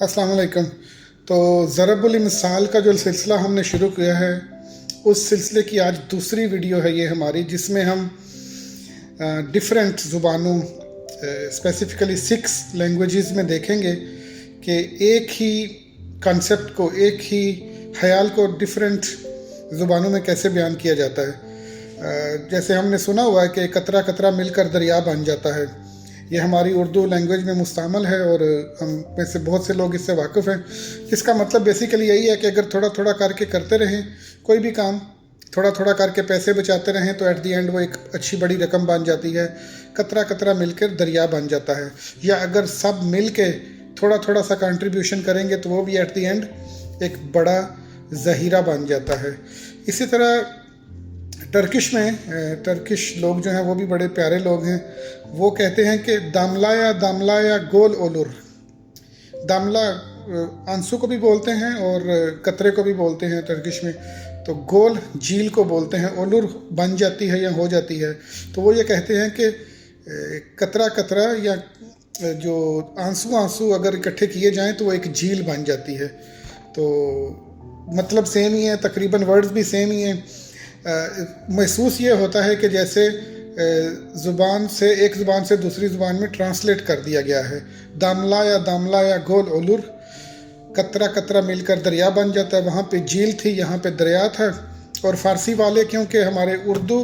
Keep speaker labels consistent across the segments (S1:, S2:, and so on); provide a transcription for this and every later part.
S1: अस्सलाम वालेकुम। तो ज़रबुल मिसाल का जो सिलसिला हमने शुरू किया है, उस सिलसिले की आज दूसरी वीडियो है ये हमारी, जिसमें हम डिफरेंट ज़ुबानों स्पेसिफ़िकली 6 लैंग्वेजेस में देखेंगे कि एक ही कॉन्सेप्ट को, एक ही ख़याल को डिफरेंट ज़ुबानों में कैसे बयान किया जाता है। जैसे हमने सुना हुआ है कि कतरा कतरा मिलकर दरिया बन जाता है। ये हमारी उर्दू लैंग्वेज में मुस्तमल है और हम में से बहुत से लोग इससे वाकिफ़ हैं। इसका मतलब बेसिकली यही है कि अगर थोड़ा थोड़ा करके करते रहें कोई भी काम, थोड़ा थोड़ा करके पैसे बचाते रहें, तो एट दी एंड वो एक अच्छी बड़ी रकम बन जाती है। कतरा कतरा मिलकर दरिया बन जाता है। या अगर सब मिल के थोड़ा थोड़ा सा कंट्रीब्यूशन करेंगे तो वो भी एट दी एंड एक बड़ा ज़हीरा बन जाता है। इसी तरह टर्किश में टर्किश लोग जो हैं वो भी बड़े प्यारे लोग हैं। वो कहते हैं कि दामलाया दामलाया गोल ओलुर। दामला आंसू को भी बोलते हैं और कतरे को भी बोलते हैं टर्किश में। तो गोल झील को बोलते हैं, ओलुर बन जाती है या हो जाती है। तो वो ये कहते हैं कि कतरा कतरा या जो आंसू आंसू अगर इकट्ठे किए जाएं तो वो एक झील बन जाती है। तो मतलब सेम ही है, तकरीबन वर्ड्स भी सेम ही हैं। महसूस ये होता है कि जैसे ज़ुबान से, एक ज़ुबान से दूसरी ज़ुबान में ट्रांसलेट कर दिया गया है। दामला या गोल ओलुर, कतरा कतरा मिलकर दरिया बन जाता है। वहाँ पे झील थी, यहाँ पे दरिया था। और फ़ारसी वाले, क्योंकि हमारे उर्दू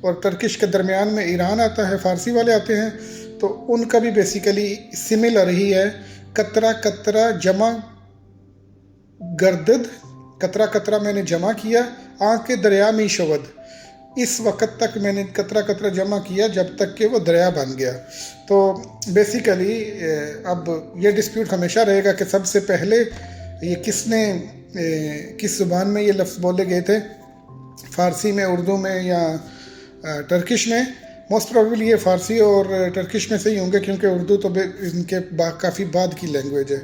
S1: और टर्किश के दरमियान में ईरान आता है, फ़ारसी वाले आते हैं, तो उनका भी बेसिकली सिमिलर ही है। कतरा कतरा जमा गर्दद, कतरा कतरा मैंने जमा किया, आँख के दरिया में शवद। इस वक्त तक मैंने कतरा कतरा जमा किया जब तक कि वो दरिया बन गया। तो बेसिकली अब ये डिस्प्यूट हमेशा रहेगा कि सबसे पहले ये किस ज़ुबान में ये लफ्ज़ बोले गए थे, फ़ारसी में, उर्दू में या टर्किश में। मोस्ट प्रोबेबली ये फ़ारसी और टर्किश में से ही होंगे, क्योंकि उर्दू तो इनके काफ़ी बाद की लैंग्वेज है।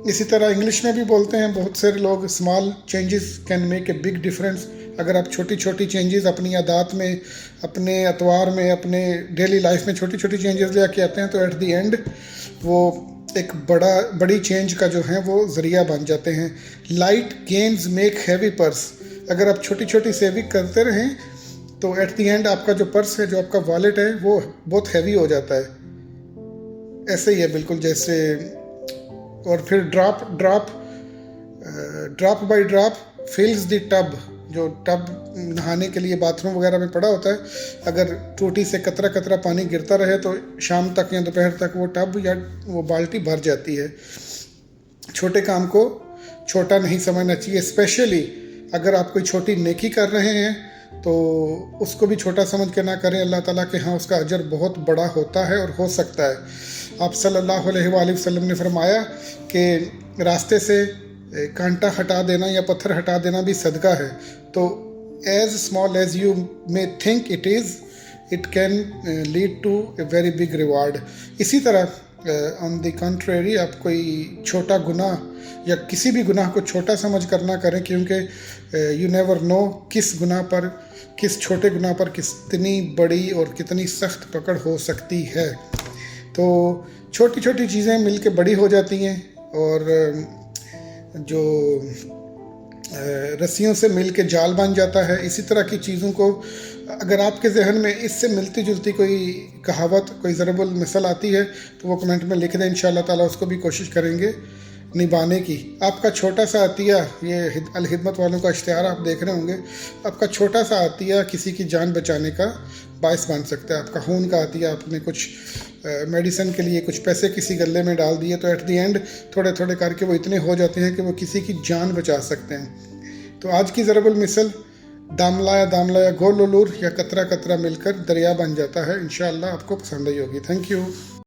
S1: इसी तरह इंग्लिश में भी बोलते हैं बहुत सारे लोग, small changes can make a big difference. अगर आप छोटी छोटी चेंजेस अपनी आदत में, अपने अतवार में, अपने डेली लाइफ में छोटी छोटी चेंजेस ले आके आते हैं, तो एट दी एंड वो एक बड़ी चेंज का जो है वो ज़रिया बन जाते हैं। Light gains make heavy purse. अगर आप छोटी छोटी सेविंग करते रहें तो एट दी एंड आपका जो पर्स है, जो आपका वॉलेट है, वो बहुत हैवी हो जाता है। ऐसे ही है बिल्कुल जैसे। और फिर drop by drop फिल्स the tub. जो टब नहाने के लिए बाथरूम वगैरह में पड़ा होता है, अगर टूटी से कतरा कतरा पानी गिरता रहे तो शाम तक या दोपहर तक वो टब या वो बाल्टी भर जाती है। छोटे काम को छोटा नहीं समझना चाहिए। स्पेशली अगर आप कोई छोटी नेकी कर रहे हैं तो उसको भी छोटा समझ के ना करें। अल्लाह ताला के यहाँ उसका अजर बहुत बड़ा होता है और हो सकता है। आप सल्लल्लाहु अलैहि वसल्लम ने फरमाया कि रास्ते से कांटा हटा देना या पत्थर हटा देना भी सदका है। तो as small as you may think it is, it can lead to a very big reward. इसी तरह ऑन द कंट्रेरी, आप कोई छोटा गुनाह या किसी भी गुनाह को छोटा समझ कर ना करें, क्योंकि यू नेवर नो किस गुनाह पर, किस छोटे गुनाह पर कितनी बड़ी और कितनी सख्त पकड़ हो सकती है। तो छोटी छोटी चीज़ें मिल के बड़ी हो जाती हैं, और जो रस्सियों से मिल के जाल बन जाता है। इसी तरह की चीज़ों को अगर आपके जहन में इससे मिलती जुलती कोई कहावत, कोई ज़रबुल मिसल आती है तो वो कमेंट में लिख दें। इंशाअल्लाह ताला उसको भी कोशिश करेंगे निभाने की। आपका छोटा सा अतिया, ये अल खिदमत वालों का इश्तिहार आप देख रहे होंगे, आपका छोटा सा अतिया किसी की जान बचाने का बायस बन सकता है। आपका खून का अतिया, आपने कुछ मेडिसिन के लिए कुछ पैसे किसी गले में डाल दिए, तो एट दी एंड थोड़े थोड़े करके वो इतने हो जाते हैं कि वो किसी की जान बचा सकते हैं। तो आज की ज़रबुल मिसल दामलाया गोल ओलुर या कतरा कतरा मिलकर दरिया बन जाता है। इंशाअल्लाह आपको पसंद आई होगी। Thank you.